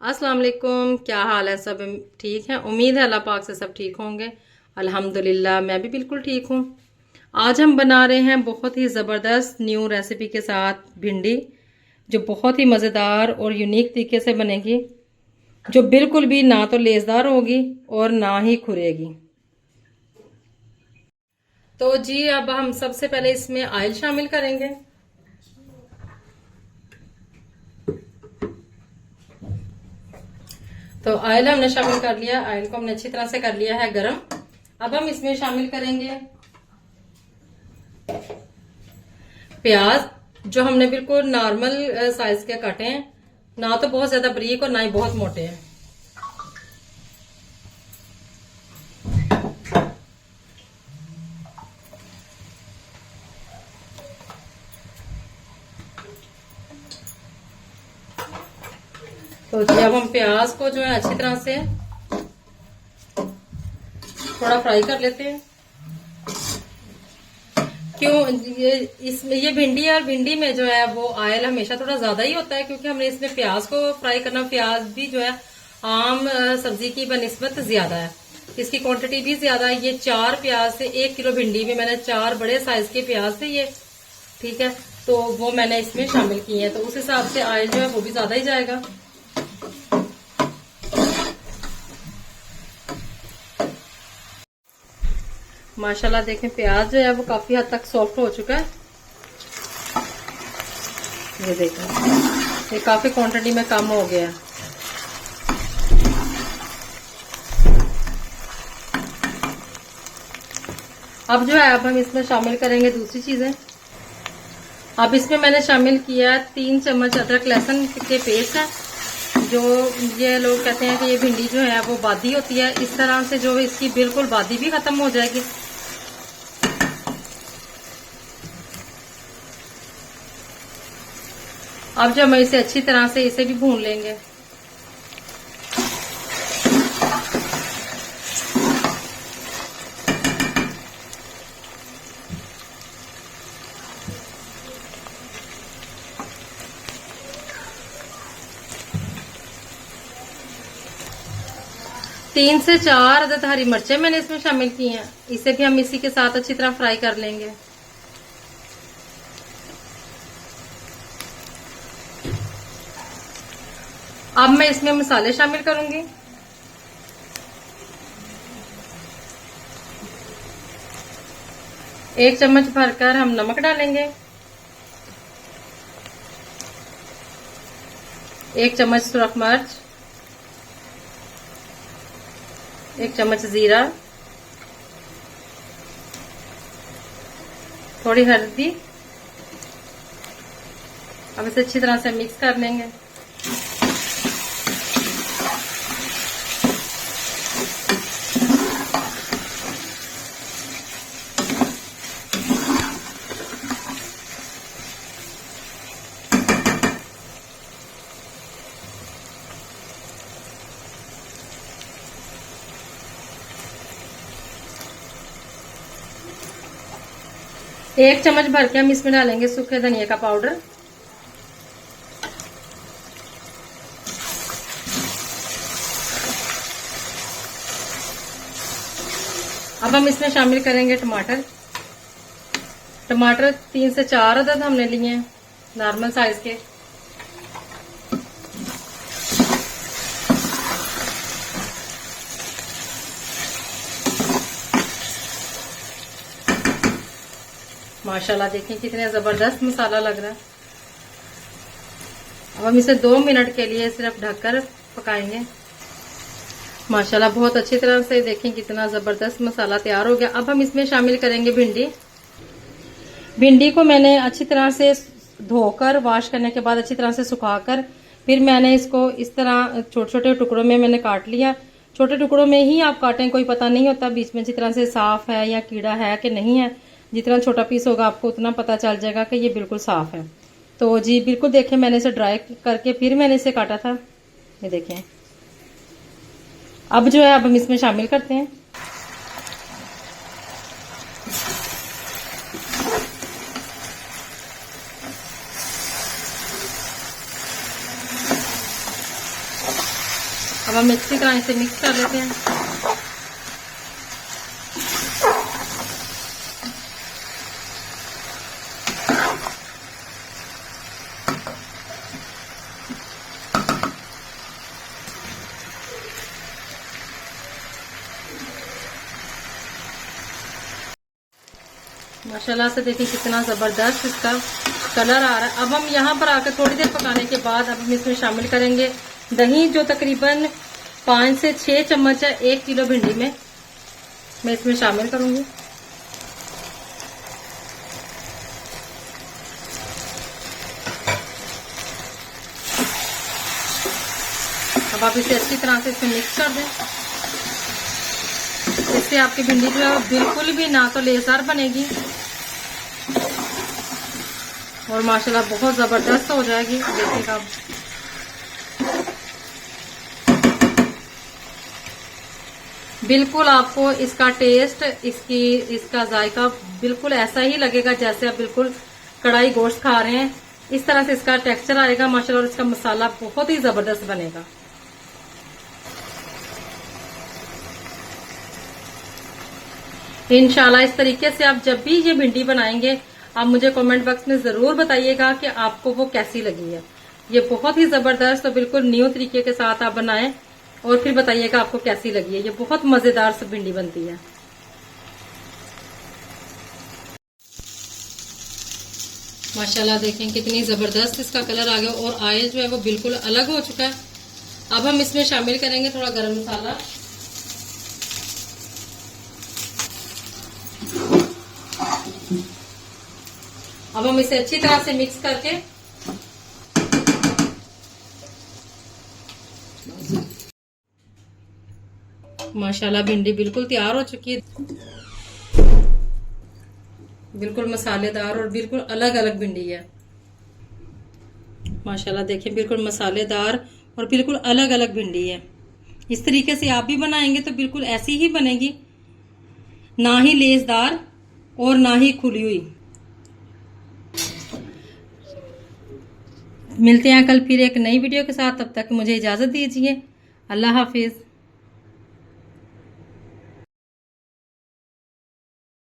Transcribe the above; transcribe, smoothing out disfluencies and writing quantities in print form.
अस्सलाम वालेकुम। क्या हाल है? सब ठीक है? उम्मीद है अल्लाह पाक से सब ठीक होंगे। अल्हम्दुलिल्लाह मैं भी बिल्कुल ठीक हूँ। आज हम बना रहे हैं बहुत ही ज़बरदस्त न्यू रेसिपी के साथ भिंडी, जो बहुत ही मज़ेदार और यूनिक तरीके से बनेगी, जो बिल्कुल भी ना तो लेसदार होगी और ना ही खुरेगी। तो जी अब हम सबसे पहले इसमें ऑयल शामिल करेंगे। तो ऑयल हमने शामिल कर लिया, ऑयल को हमने अच्छी तरह से कर लिया है गरम। अब हम इसमें शामिल करेंगे प्याज, जो हमने बिल्कुल नॉर्मल साइज के काटे हैं, ना तो बहुत ज्यादा बारीक और ना ही बहुत मोटे हैं। तो जब हम प्याज को जो है अच्छी तरह से थोड़ा फ्राई कर लेते हैं। क्यों ये भिंडी और भिंडी में जो है वो ऑयल हमेशा थोड़ा ज्यादा ही होता है, क्योंकि हमने इसमें प्याज को फ्राई करना। प्याज भी जो है आम सब्जी की बनिस्बत ज्यादा है, इसकी क्वांटिटी भी ज्यादा है। ये 4 प्याज से 1 किलो भिंडी में मैंने 4 बड़े साइज के प्याज थे ये, ठीक है। तो वो मैंने इसमें शामिल किए हैं, तो उस हिसाब से ऑयल जो है वो भी ज्यादा ही जाएगा। माशाल्लाह देखें प्याज जो है वो काफी हद तक सॉफ्ट हो चुका है। ये देखें, ये काफी क्वांटिटी में कम हो गया है। अब जो है अब हम इसमें शामिल करेंगे दूसरी चीजें। अब इसमें मैंने शामिल किया 3 चम्मच अदरक लहसुन के पेस्ट है। जो ये लोग कहते हैं कि ये भिंडी जो है वो बादी होती है, इस तरह से जो इसकी बिल्कुल बादी भी खत्म हो जाएगी। अब जब हम इसे अच्छी तरह से इसे भी भून लेंगे। तीन से 4 अदद हरी मिर्चें मैंने इसमें शामिल की हैं, इसे भी हम इसी के साथ अच्छी तरह फ्राई कर लेंगे। अब मैं इसमें मसाले शामिल करूंगी। एक चम्मच भरकर हम नमक डालेंगे, 1 चम्मच सुरख मिर्च, 1 चम्मच जीरा, थोड़ी हल्दी। अब इसे अच्छी तरह से मिक्स कर लेंगे। एक चम्मच भर के हम इसमें डालेंगे सूखे धनिया का पाउडर। अब हम इसमें शामिल करेंगे टमाटर। टमाटर 3 से 4 अदद हमने लिए हैं, नॉर्मल साइज के। माशाल्लाह देखें कितने जबरदस्त मसाला लग रहा है। अब हम इसे 2 मिनट के लिए सिर्फ ढककर पकाएंगे। माशाल्लाह बहुत अच्छी तरह से देखें कितना जबरदस्त मसाला तैयार हो गया। अब हम इसमें शामिल करेंगे भिंडी। भिंडी को मैंने अच्छी तरह से धोकर वॉश करने के बाद अच्छी तरह से सुखाकर फिर मैंने इसको इस तरह छोटे छोटे टुकड़ों में मैंने काट लिया। छोटे टुकड़ों में ही आप काटें, कोई पता नहीं होता बीच में अच्छी तरह से साफ है या कीड़ा है कि नहीं है। जितना छोटा पीस होगा आपको उतना पता चल जाएगा कि ये बिल्कुल साफ है। तो जी बिल्कुल देखें, मैंने इसे ड्राई करके फिर मैंने इसे काटा था। ये देखें। अब जो है अब हम इसमें शामिल करते हैं। अब हम अच्छी तरह इसे मिक्स कर लेते हैं। माशाल्लाह से देखिए कितना जबरदस्त इसका कलर आ रहा है। अब हम यहाँ पर आकर थोड़ी देर पकाने के बाद अब हम इसमें शामिल करेंगे दही, जो तकरीबन 5 से 6 चम्मच है 1 किलो भिंडी में मैं इसमें शामिल करूंगी। अब आप इसे अच्छी तरह से इसमें मिक्स कर दें। इससे आपकी भिंडी जो है बिल्कुल भी ना तो लेसदार बनेगी और माशाल्लाह बहुत जबरदस्त हो जाएगी। देखिएगा आप, बिल्कुल आपको इसका टेस्ट, इसका जायका बिल्कुल ऐसा ही लगेगा जैसे आप बिल्कुल कढ़ाई गोश्त खा रहे हैं। इस तरह से इसका टेक्सचर आएगा माशाल्लाह, और इसका मसाला बहुत ही जबरदस्त बनेगा। इंशाल्लाह इस तरीके से आप जब भी ये भिंडी बनाएंगे आप मुझे कमेंट बॉक्स में जरूर बताइएगा कि आपको वो कैसी लगी है। ये बहुत ही जबरदस्त और बिल्कुल न्यू तरीके के साथ आप बनाएं और फिर बताइएगा आपको कैसी लगी है। ये बहुत मजेदार सी भिंडी बनती है। माशाल्लाह देखें कितनी जबरदस्त इसका कलर आ गया और ऑयल जो है वो बिल्कुल अलग हो चुका है। अब हम इसमें शामिल करेंगे थोड़ा गरम मसाला। अब हम इसे अच्छी तरह से मिक्स करके माशाल्लाह भिंडी बिल्कुल तैयार हो चुकी है। बिल्कुल मसालेदार और बिल्कुल अलग अलग भिंडी है। माशाल्लाह देखिए बिल्कुल मसालेदार और बिल्कुल अलग अलग भिंडी है। इस तरीके से आप भी बनाएंगे तो बिल्कुल ऐसी ही बनेगी, ना ही लेसदार और ना ही खुली हुई। मिलते हैं कल फिर एक नई वीडियो के साथ, तब तक मुझे इजाजत दीजिए। अल्लाह हाफिज।